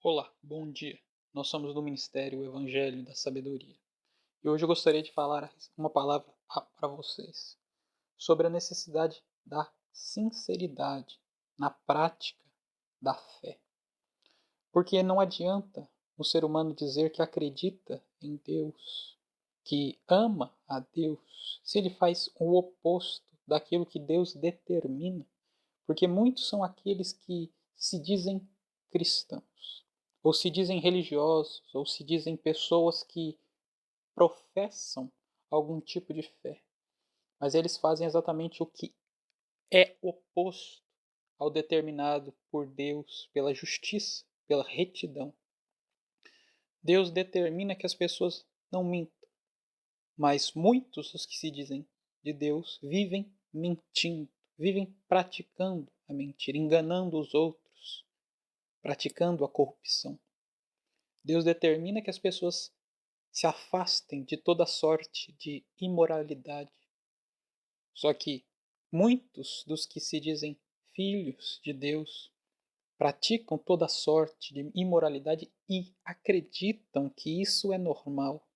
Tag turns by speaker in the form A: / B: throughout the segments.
A: Olá, bom dia. Nós somos do Ministério Evangelho da Sabedoria. E hoje eu gostaria de falar uma palavra para vocês sobre a necessidade da sinceridade na prática da fé. Porque não adianta o ser humano dizer que acredita em Deus, que ama a Deus, se ele faz o oposto daquilo que Deus determina. Porque muitos são aqueles que se dizem cristãos, ou se dizem religiosos, ou se dizem pessoas que professam algum tipo de fé, mas eles fazem exatamente o que é oposto ao determinado por Deus pela justiça, pela retidão. Deus determina que as pessoas não mintam, mas muitos dos que se dizem de Deus vivem mentindo, vivem praticando a mentira, enganando os outros, praticando a corrupção. Deus determina que as pessoas se afastem de toda sorte de imoralidade. Só que muitos dos que se dizem filhos de Deus praticam toda sorte de imoralidade e acreditam que isso é normal.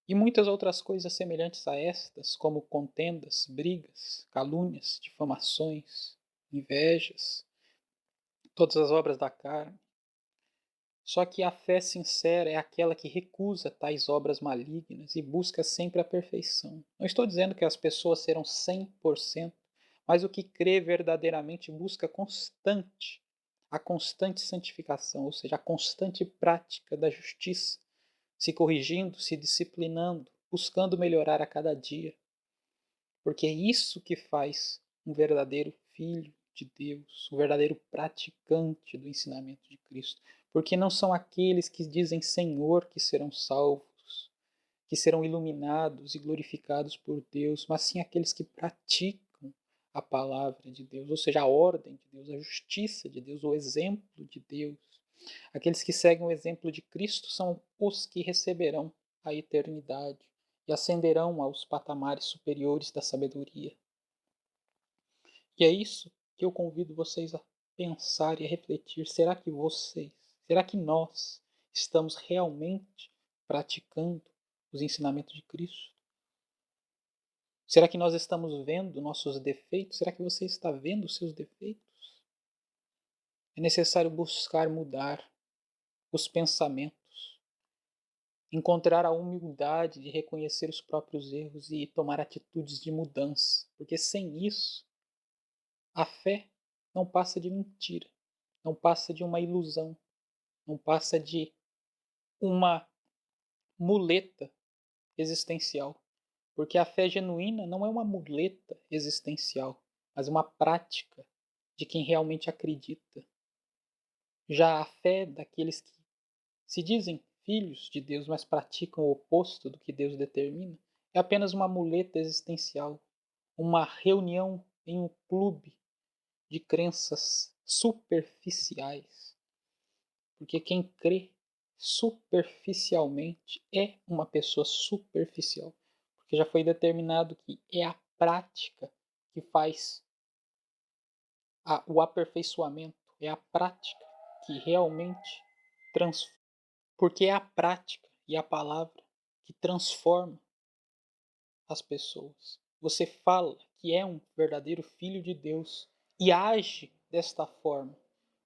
A: E muitas outras coisas semelhantes a estas, como contendas, brigas, calúnias, difamações, invejas, todas as obras da carne. Só que a fé sincera é aquela que recusa tais obras malignas e busca sempre a perfeição. Não estou dizendo que as pessoas serão 100%, mas o que crê verdadeiramente busca a constante santificação, ou seja, a constante prática da justiça, se corrigindo, se disciplinando, buscando melhorar a cada dia. Porque é isso que faz um verdadeiro filho de Deus, um verdadeiro praticante do ensinamento de Cristo. Porque não são aqueles que dizem Senhor que serão salvos, que serão iluminados e glorificados por Deus, mas sim aqueles que praticam a palavra de Deus, ou seja, a ordem de Deus, a justiça de Deus, o exemplo de Deus. Aqueles que seguem o exemplo de Cristo são os que receberão a eternidade e ascenderão aos patamares superiores da sabedoria. E é isso que eu convido vocês a pensar e a refletir. Será que nós estamos realmente praticando os ensinamentos de Cristo? Será que nós estamos vendo nossos defeitos? Será que você está vendo os seus defeitos? É necessário buscar mudar os pensamentos, encontrar a humildade de reconhecer os próprios erros e tomar atitudes de mudança, porque sem isso, a fé não passa de mentira, não passa de uma ilusão, não passa de uma muleta existencial, porque a fé genuína não é uma muleta existencial, mas uma prática de quem realmente acredita. Já a fé daqueles que se dizem filhos de Deus, mas praticam o oposto do que Deus determina, é apenas uma muleta existencial, uma reunião em um clube de crenças superficiais. Porque quem crê superficialmente é uma pessoa superficial. Porque já foi determinado que é a prática que faz o aperfeiçoamento, é a prática que realmente transforma. Porque é a prática e a palavra que transforma as pessoas. Você fala que é um verdadeiro filho de Deus e age desta forma.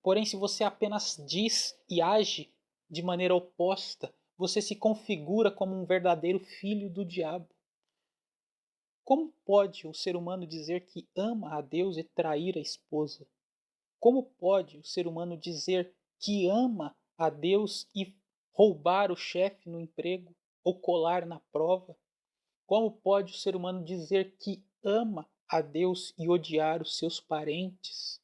A: Porém, se você apenas diz e age de maneira oposta, você se configura como um verdadeiro filho do diabo. Como pode o ser humano dizer que ama a Deus e trair a esposa? Como pode o ser humano dizer que ama a Deus e roubar o chefe no emprego ou colar na prova? Como pode o ser humano dizer que ama a Deus e odiar os seus parentes?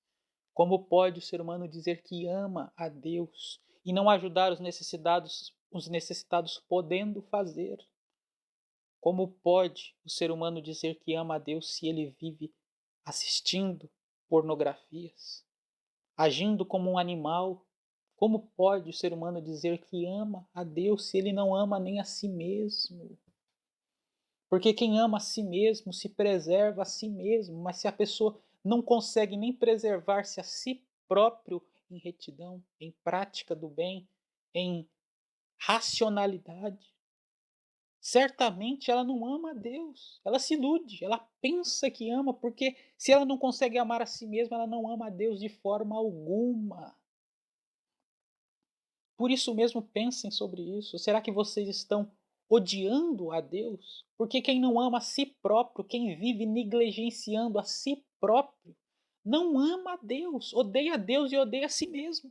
A: Como pode o ser humano dizer que ama a Deus e não ajudar os necessitados podendo fazer? Como pode o ser humano dizer que ama a Deus se ele vive assistindo pornografias, agindo como um animal? Como pode o ser humano dizer que ama a Deus se ele não ama nem a si mesmo? Porque quem ama a si mesmo se preserva a si mesmo, mas se a pessoa não consegue nem preservar-se a si próprio, em retidão, em prática do bem, em racionalidade, certamente ela não ama a Deus. Ela se ilude, ela pensa que ama, porque se ela não consegue amar a si mesma, ela não ama a Deus de forma alguma. Por isso mesmo, pensem sobre isso. Será que vocês estão odiando a Deus? Porque quem não ama a si próprio, quem vive negligenciando a si próprio, não ama a Deus, odeia a Deus e odeia a si mesmo.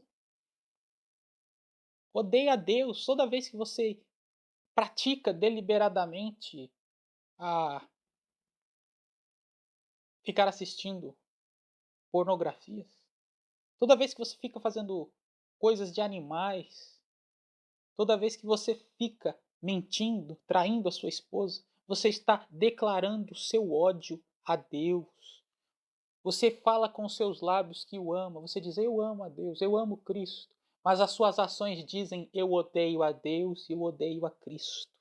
A: Odeia a Deus toda vez que você pratica deliberadamente a ficar assistindo pornografias. Toda vez que você fica fazendo coisas de animais, toda vez que você fica mentindo, traindo a sua esposa, você está declarando o seu ódio a Deus. Você fala com seus lábios que o ama, você diz eu amo a Deus, eu amo Cristo, mas as suas ações dizem eu odeio a Deus e eu odeio a Cristo.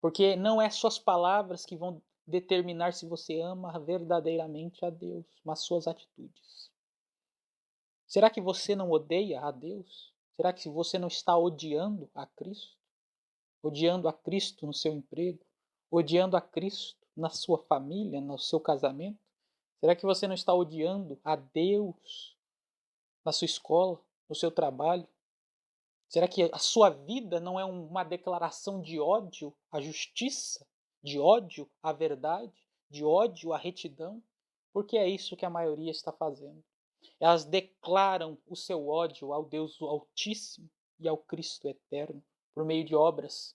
A: Porque não é suas palavras que vão determinar se você ama verdadeiramente a Deus, mas suas atitudes. Será que você não odeia a Deus? Será que você não está odiando a Cristo? Odiando a Cristo no seu emprego? Odiando a Cristo na sua família, no seu casamento? Será que você não está odiando a Deus na sua escola, no seu trabalho? Será que a sua vida não é uma declaração de ódio à justiça, de ódio à verdade, de ódio à retidão? Porque é isso que a maioria está fazendo. Elas declaram o seu ódio ao Deus Altíssimo e ao Cristo Eterno por meio de obras.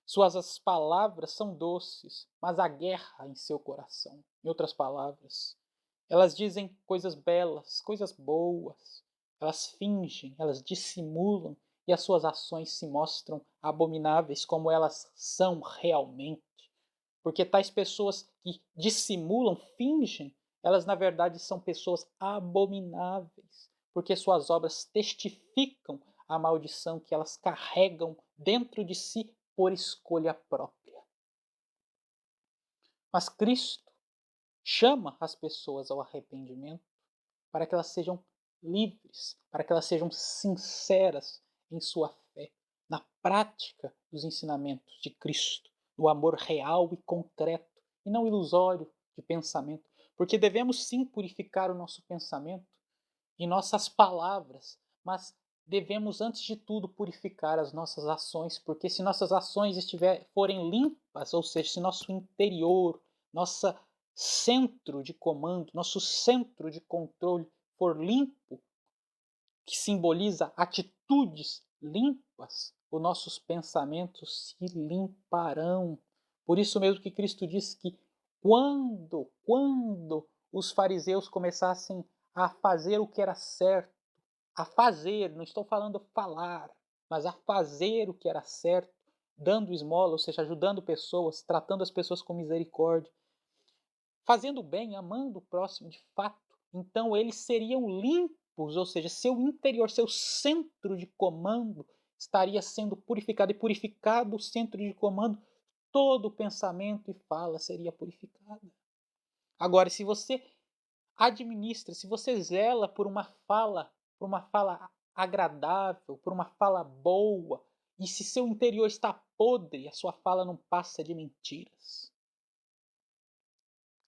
A: Suas palavras são doces, mas há guerra em seu coração. Em outras palavras, elas dizem coisas belas, coisas boas. Elas fingem, elas dissimulam e as suas ações se mostram abomináveis como elas são realmente. Porque tais pessoas que dissimulam, fingem, elas na verdade são pessoas abomináveis. Porque suas obras testificam a maldição que elas carregam dentro de si por escolha própria. Mas Cristo chama as pessoas ao arrependimento para que elas sejam livres, para que elas sejam sinceras em sua fé, na prática dos ensinamentos de Cristo, no amor real e concreto, e não ilusório de pensamento. Porque devemos sim purificar o nosso pensamento e nossas palavras, mas devemos antes de tudo purificar as nossas ações, porque se nossas ações forem limpas, ou seja, se nosso interior, nosso centro de comando, nosso centro de controle for limpo, que simboliza atitudes limpas, os nossos pensamentos se limparão. Por isso mesmo que Cristo disse que quando os fariseus começassem a fazer o que era certo, a fazer, não estou falando falar, mas a fazer o que era certo, dando esmola, ou seja, ajudando pessoas, tratando as pessoas com misericórdia, fazendo bem, amando o próximo de fato, então eles seriam limpos, ou seja, seu interior, seu centro de comando estaria sendo purificado, e purificado o centro de comando, todo pensamento e fala seria purificado. Agora, se você administra, se você zela por uma fala agradável, por uma fala boa, e se seu interior está podre, a sua fala não passa de mentiras.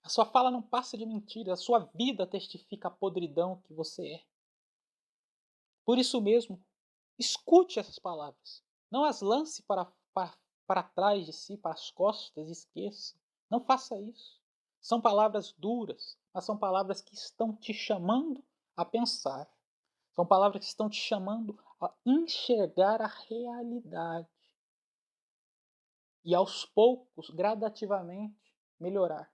A: A sua fala não passa de mentiras, a sua vida testifica a podridão que você é. Por isso mesmo, escute essas palavras. Não as lance para trás de si, para as costas, esqueça. Não faça isso. São palavras duras, mas são palavras que estão te chamando a pensar. São palavras que estão te chamando a enxergar a realidade. E aos poucos, gradativamente, melhorar.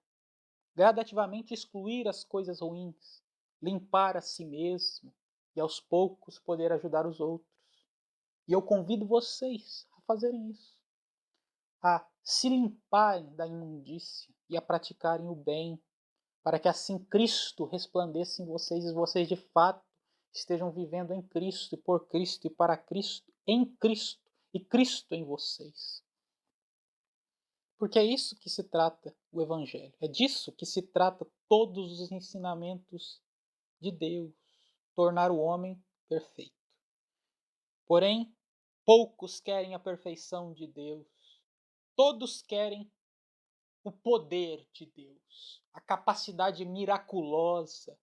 A: Gradativamente excluir as coisas ruins, limpar a si mesmo e aos poucos poder ajudar os outros. E eu convido vocês a fazerem isso, a se limparem da imundícia e a praticarem o bem, para que assim Cristo resplandeça em vocês e vocês de fato estejam vivendo em Cristo e por Cristo e para Cristo, em Cristo e Cristo em vocês. Porque é isso que se trata o Evangelho. É disso que se trata todos os ensinamentos de Deus. tornar o homem perfeito. Porém, poucos querem a perfeição de Deus. Todos querem o poder de Deus, a capacidade miraculosa,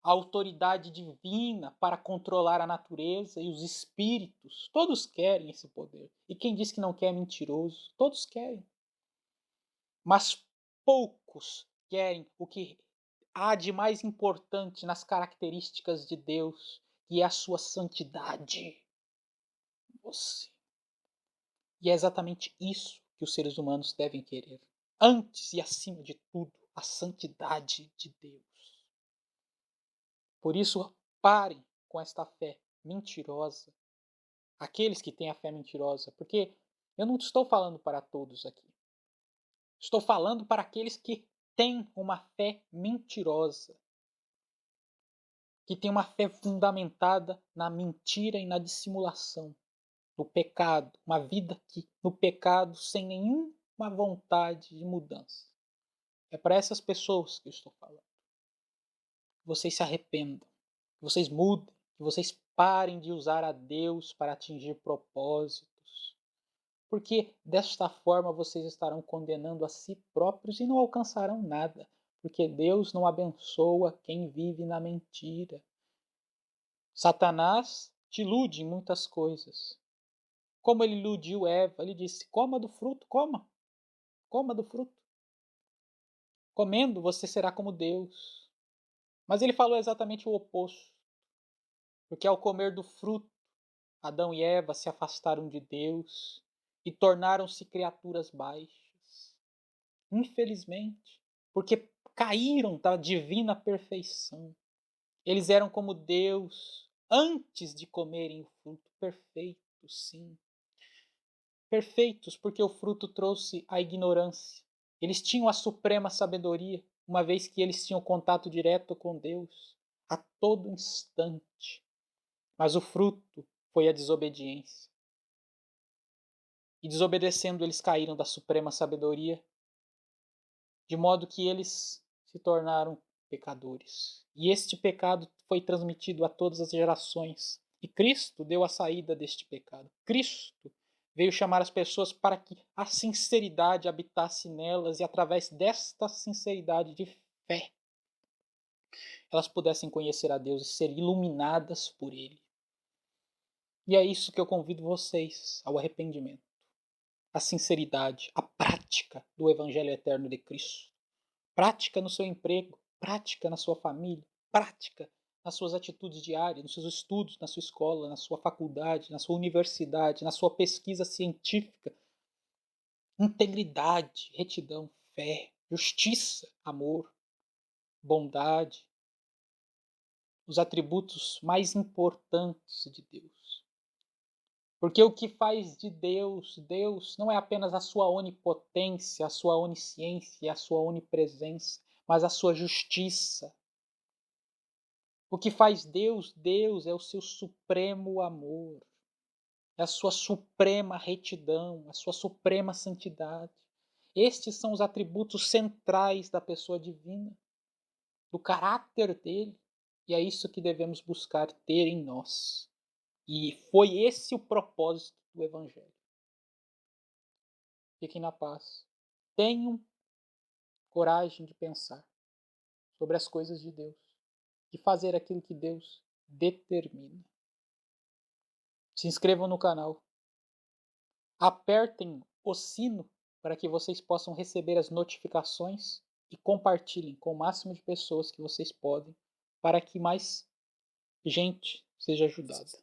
A: a autoridade divina para controlar a natureza e os espíritos. Todos querem esse poder. E quem diz que não quer é mentiroso. Todos querem. Mas poucos querem o que há de mais importante nas características de Deus, que é a sua santidade. Você. E é exatamente isso que os seres humanos devem querer. Antes e acima de tudo, a santidade de Deus. Por isso, parem com esta fé mentirosa. Aqueles que têm a fé mentirosa, porque eu não estou falando para todos aqui. Estou falando para aqueles que têm uma fé mentirosa, que têm uma fé fundamentada na mentira e na dissimulação, no pecado, uma vida que no pecado sem nenhuma vontade de mudança. É para essas pessoas que eu estou falando. Vocês se arrependam, que vocês mudem, que vocês parem de usar a Deus para atingir propósitos. Porque desta forma vocês estarão condenando a si próprios e não alcançarão nada. Porque Deus não abençoa quem vive na mentira. Satanás te ilude em muitas coisas. Como ele iludiu Eva, ele disse: coma do fruto, coma do fruto. Comendo você será como Deus. Mas ele falou exatamente o oposto. Porque ao comer do fruto, Adão e Eva se afastaram de Deus e tornaram-se criaturas baixas. Infelizmente, porque caíram da divina perfeição. Eles eram como Deus antes de comerem o fruto. Perfeitos, sim. Perfeitos, porque o fruto trouxe a ignorância. Eles tinham a suprema sabedoria, uma vez que eles tinham contato direto com Deus a todo instante. Mas o fruto foi a desobediência. E desobedecendo, eles caíram da suprema sabedoria, de modo que eles se tornaram pecadores. E este pecado foi transmitido a todas as gerações. E Cristo deu a saída deste pecado. Cristo veio chamar as pessoas para que a sinceridade habitasse nelas e através desta sinceridade de fé, elas pudessem conhecer a Deus e ser iluminadas por Ele. E é isso que eu convido vocês ao arrependimento, a sinceridade, a prática do Evangelho eterno de Cristo. Prática no seu emprego, prática na sua família, prática nas suas atitudes diárias, nos seus estudos, na sua escola, na sua faculdade, na sua universidade, na sua pesquisa científica. Integridade, retidão, fé, justiça, amor, bondade, os atributos mais importantes de Deus. Porque o que faz de Deus, Deus não é apenas a sua onipotência, a sua onisciência, a sua onipresença, mas a sua justiça. O que faz Deus, Deus é o seu supremo amor, é a sua suprema retidão, a sua suprema santidade. Estes são os atributos centrais da pessoa divina, do caráter dele, e é isso que devemos buscar ter em nós. E foi esse o propósito do Evangelho. Fiquem na paz. Tenham coragem de pensar sobre as coisas de Deus, de fazer aquilo que Deus determina. Se inscrevam no canal. Apertem o sino para que vocês possam receber as notificações e compartilhem com o máximo de pessoas que vocês podem para que mais gente seja ajudada.